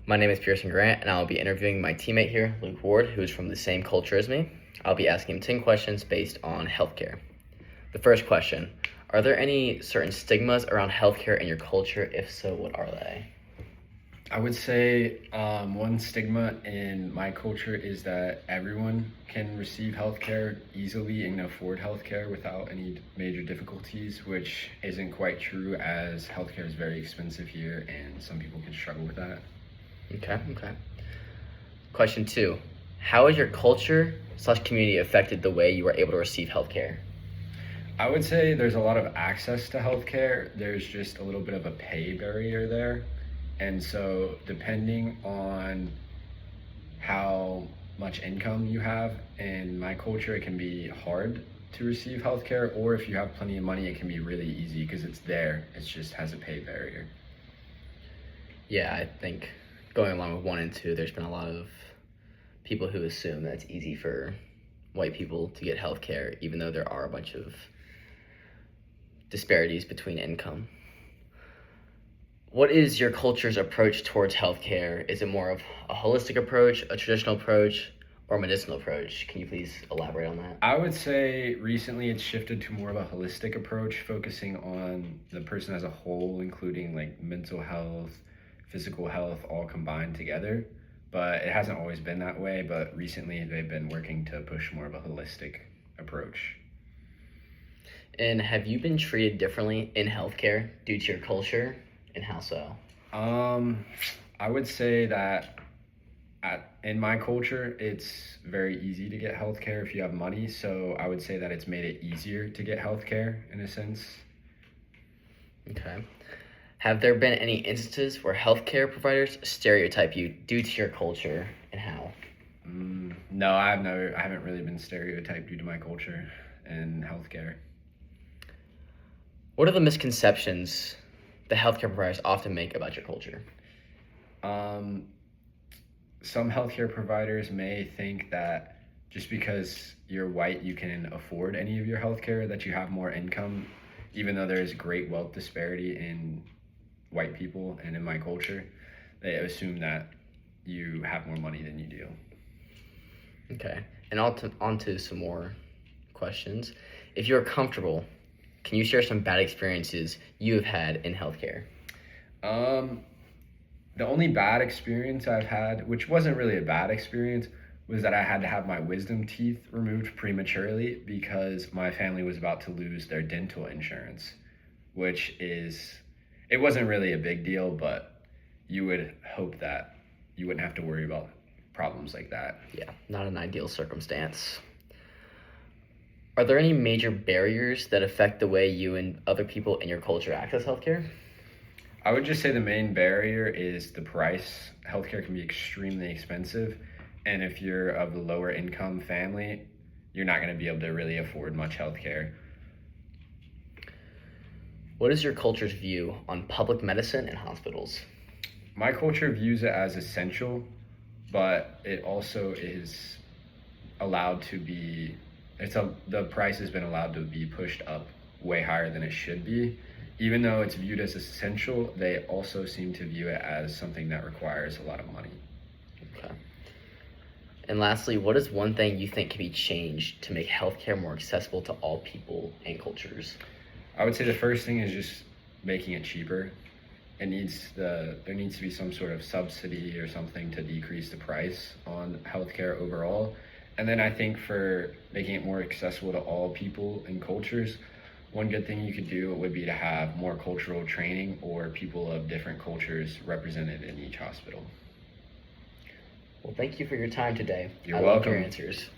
My name is Pearson Grant, and I'll be interviewing my teammate here, Luke Ward, who is from the same culture as me. I'll be asking him 10 questions based on healthcare. The first question, are there any certain stigmas around healthcare in your culture? If so, what are they? I would say one stigma in my culture is that everyone can receive healthcare easily and afford healthcare without any major difficulties, which isn't quite true as healthcare is very expensive here and some people can struggle with that. Okay. Question 2, how has your culture/community affected the way you are able to receive healthcare? I would say there's a lot of access to healthcare. There's just a little bit of a pay barrier there. And so depending on how much income you have, in my culture, it can be hard to receive healthcare, or if you have plenty of money, it can be really easy because it's there. It just has a pay barrier. Yeah, I think going along with 1 and 2, there's been a lot of people who assume that it's easy for white people to get healthcare, even though there are a bunch of disparities between income. What is your culture's approach towards healthcare? Is it more of a holistic approach, a traditional approach, or a medicinal approach? Can you please elaborate on that? I would say recently it's shifted to more of a holistic approach, focusing on the person as a whole, including like mental health, physical health, all combined together. But it hasn't always been that way, but recently they've been working to push more of a holistic approach. And have you been treated differently in healthcare due to your culture, and how so? I would say that in my culture, it's very easy to get healthcare if you have money. So I would say that it's made it easier to get healthcare in a sense. Okay. Have there been any instances where healthcare providers stereotype you due to your culture, and how? No, I haven't really been stereotyped due to my culture and healthcare. What are the misconceptions the healthcare providers often make about your culture? Some healthcare providers may think that just because you're white, you can afford any of your healthcare, that you have more income, even though there's great wealth disparity in white people and in my culture. They assume that you have more money than you do. Okay, and on to some more questions. If you're comfortable, can you share some bad experiences you have had in healthcare? The only bad experience I've had, which wasn't really a bad experience, was that I had to have my wisdom teeth removed prematurely because my family was about to lose their dental insurance, it wasn't really a big deal, but you would hope that you wouldn't have to worry about problems like that. Yeah, not an ideal circumstance. Are there any major barriers that affect the way you and other people in your culture access healthcare? I would just say the main barrier is the price. Healthcare can be extremely expensive, and if you're of a lower income family, you're not going to be able to really afford much healthcare. What is your culture's view on public medicine and hospitals? My culture views it as essential, but it also is allowed to be, the price has been allowed to be pushed up way higher than it should be. Even though it's viewed as essential, they also seem to view it as something that requires a lot of money. Okay. And lastly, what is one thing you think can be changed to make healthcare more accessible to all people and cultures? I would say the first thing is just making it cheaper. There needs to be some sort of subsidy or something to decrease the price on healthcare overall. And then I think for making it more accessible to all people and cultures, one good thing you could do would be to have more cultural training or people of different cultures represented in each hospital. Well, thank you for your time today. You're I loved welcome. your answers.